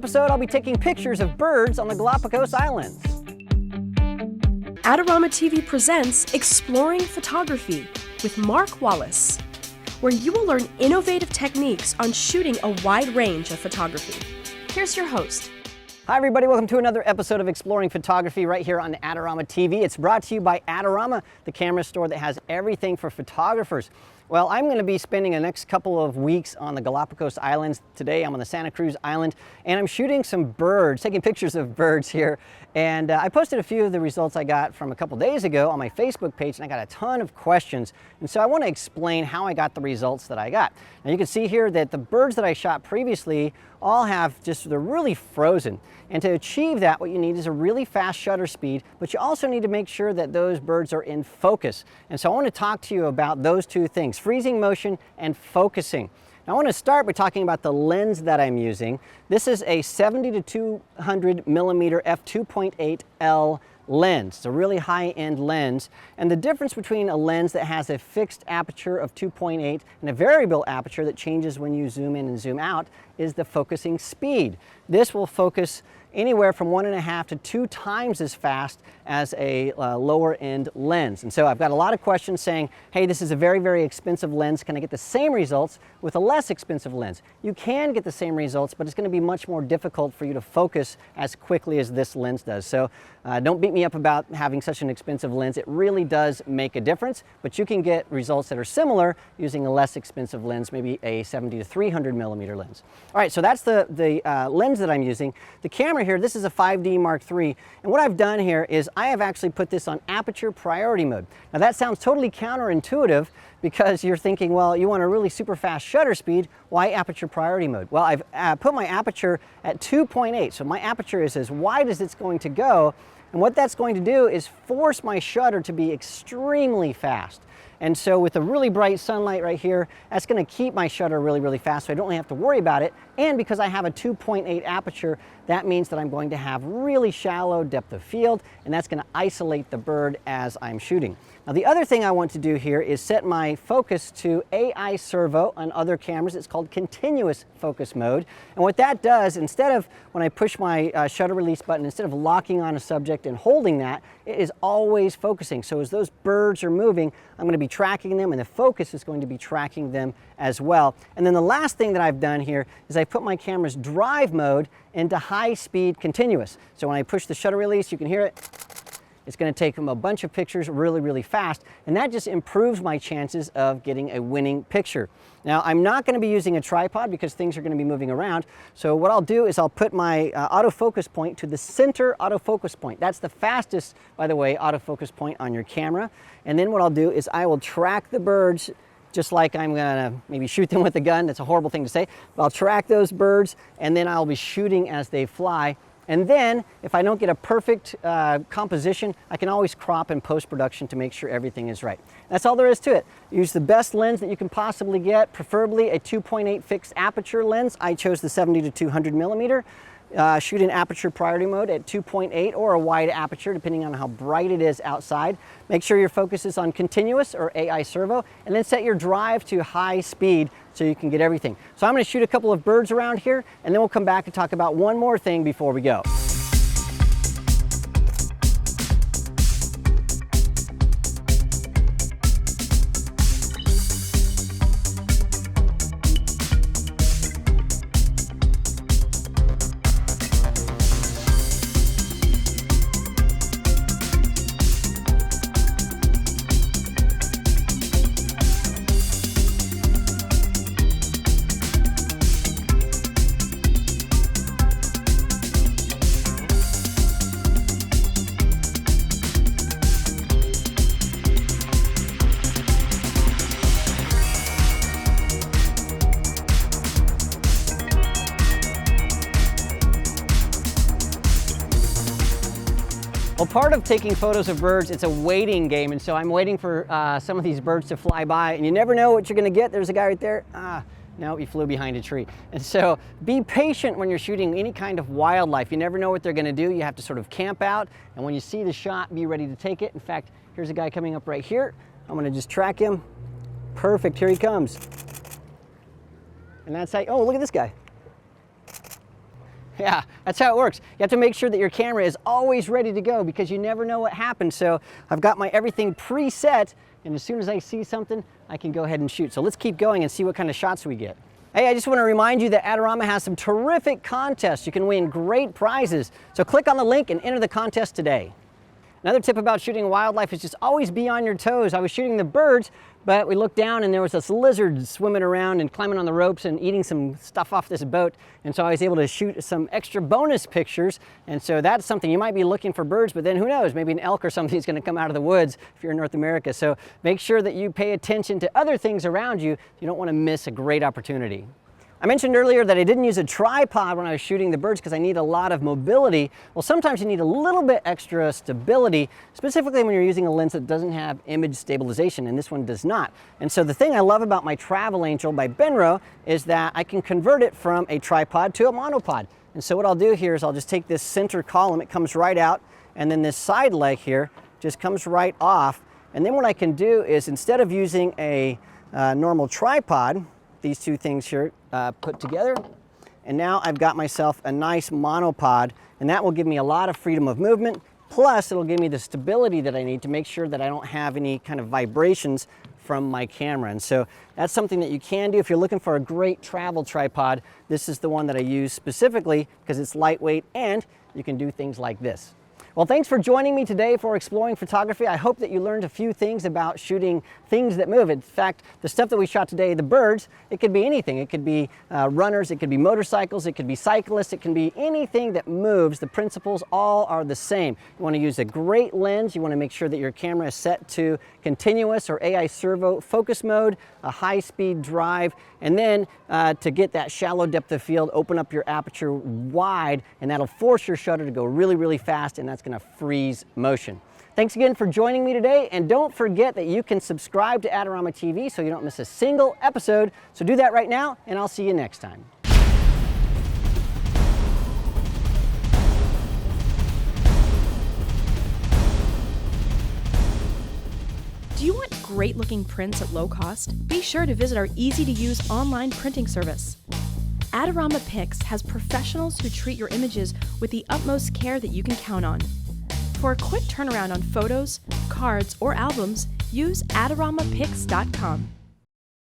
episode, I'll be taking pictures of birds on the Galapagos Islands. AdoramaTV presents Exploring Photography with Mark Wallace, where you will learn innovative techniques on shooting a wide range of photography. Here's your host. Hi everybody, welcome to another episode of Exploring Photography right here on AdoramaTV. It's brought to you by Adorama, the camera store that has everything for photographers. Well, I'm going to be spending the next couple of weeks on the Galapagos Islands. Today I'm on the Santa Cruz Island and I'm shooting some birds, taking pictures of birds here. And I posted a few of the results I got from a couple days ago on my Facebook page, and I got a ton of questions. And so I want to explain how I got the results that I got. Now you can see here that the birds that I shot previously all have they're really frozen. And to achieve that, what you need is a really fast shutter speed, but you also need to make sure that those birds are in focus. And so I want to talk to you about those two things, freezing motion and focusing. Now I want to start by talking about the lens that I'm using. This is a 70 to 200 millimeter f2.8L lens. It's a really high-end lens, and the difference between a lens that has a fixed aperture of 2.8 and a variable aperture that changes when you zoom in and zoom out is the focusing speed. This will focus anywhere from 1.5 to 2 times as fast as a lower end lens. And so I've got a lot of questions saying, hey, this is a very, very expensive lens. Can I get the same results with a less expensive lens? You can get the same results, but it's going to be much more difficult for you to focus as quickly as this lens does. So don't beat me up about having such an expensive lens. It really does make a difference, but you can get results that are similar using a less expensive lens, maybe a 70 to 300 millimeter lens. All right, so that's the lens that I'm using. The camera here, this is a 5D Mark III, and what I've done here is I have actually put this on Aperture Priority mode. Now that sounds totally counterintuitive because you're thinking, well, you want a really super fast shutter speed, why Aperture Priority mode? Well, I've put my aperture at 2.8, so my aperture is as wide as it's going to go, and what that's going to do is force my shutter to be extremely fast. And so with the really bright sunlight right here, that's going to keep my shutter really, really fast, so I don't have to worry about it. And because I have a 2.8 aperture, that means that I'm going to have really shallow depth of field, and that's going to isolate the bird as I'm shooting. Now the other thing I want to do here is set my focus to AI servo on other cameras. It's called continuous focus mode. And what that does, instead of when I push my shutter release button, instead of locking on a subject and holding that, it is always focusing. So as those birds are moving, I'm going to be tracking them, and the focus is going to be tracking them as well. And then the last thing that I've done here is I put my camera's drive mode into high speed continuous. So when I push the shutter release, you can hear it. It's going to take them a bunch of pictures really, really fast, and that just improves my chances of getting a winning picture. Now, I'm not going to be using a tripod because things are going to be moving around, so what I'll do is I'll put my autofocus point to the center autofocus point. That's the fastest, by the way, autofocus point on your camera. And then what I'll do is I will track the birds just like I'm going to maybe shoot them with a gun. That's a horrible thing to say, but I'll track those birds, and then I'll be shooting as they fly. And then, if I don't get a perfect composition, I can always crop in post-production to make sure everything is right. That's all there is to it. Use the best lens that you can possibly get, preferably a 2.8 fixed aperture lens. I chose the 70 to 200 millimeter. Shoot in Aperture Priority mode at 2.8 or a wide aperture, depending on how bright it is outside. Make sure your focus is on continuous or AI servo, and then set your drive to high speed so you can get everything. So I'm going to shoot a couple of birds around here, and then we'll come back and talk about one more thing before we go. Well, part of taking photos of birds, it's a waiting game, and so I'm waiting for some of these birds to fly by, and you never know what you're going to get. There's a guy right there. No, he flew behind a tree. And so be patient when you're shooting any kind of wildlife. You never know what they're going to do. You have to sort of camp out, and when you see the shot, be ready to take it. In fact, here's a guy coming up right here. I'm going to just track him. Perfect, here he comes. And that's how, oh, look at this guy. Yeah, that's how it works. You have to make sure that your camera is always ready to go because you never know what happens. So I've got my everything preset, and as soon as I see something, I can go ahead and shoot. So let's keep going and see what kind of shots we get. Hey, I just want to remind you that Adorama has some terrific contests. You can win great prizes. So click on the link and enter the contest today. Another tip about shooting wildlife is just always be on your toes. I was shooting the birds, but we looked down and there was this lizard swimming around and climbing on the ropes and eating some stuff off this boat. And so I was able to shoot some extra bonus pictures. And so that's something you might be looking for birds, but then who knows, maybe an elk or something is going to come out of the woods if you're in North America. So make sure that you pay attention to other things around you. You don't want to miss a great opportunity. I mentioned earlier that I didn't use a tripod when I was shooting the birds because I need a lot of mobility. Well, sometimes you need a little bit extra stability, specifically when you're using a lens that doesn't have image stabilization, and this one does not. And so the thing I love about my Travel Angel by Benro is that I can convert it from a tripod to a monopod. And so what I'll do here is I'll just take this center column, it comes right out, and then this side leg here just comes right off. And then what I can do is, instead of using a normal tripod, these two things here put together, and now I've got myself a nice monopod, and that will give me a lot of freedom of movement, plus it'll give me the stability that I need to make sure that I don't have any kind of vibrations from my camera. And so that's something that you can do if you're looking for a great travel tripod. This is the one that I use specifically because it's lightweight and you can do things like this. Well, thanks for joining me today for Exploring Photography. I hope that you learned a few things about shooting things that move. In fact, the stuff that we shot today, the birds, it could be anything. It could be runners, it could be motorcycles, it could be cyclists, it can be anything that moves. The principles all are the same. You want to use a great lens. You want to make sure that your camera is set to continuous or AI servo focus mode, a high-speed drive, and then to get that shallow depth of field, open up your aperture wide, and that'll force your shutter to go really, really fast, and that's going to freeze motion. Thanks again for joining me today, and don't forget that you can subscribe to Adorama TV so you don't miss a single episode. So do that right now, and I'll see you next time. Do you want great looking prints at low cost? Be sure to visit our easy-to-use online printing service. Adorama Pix has professionals who treat your images with the utmost care that you can count on. For a quick turnaround on photos, cards, or albums, use AdoramaPix.com.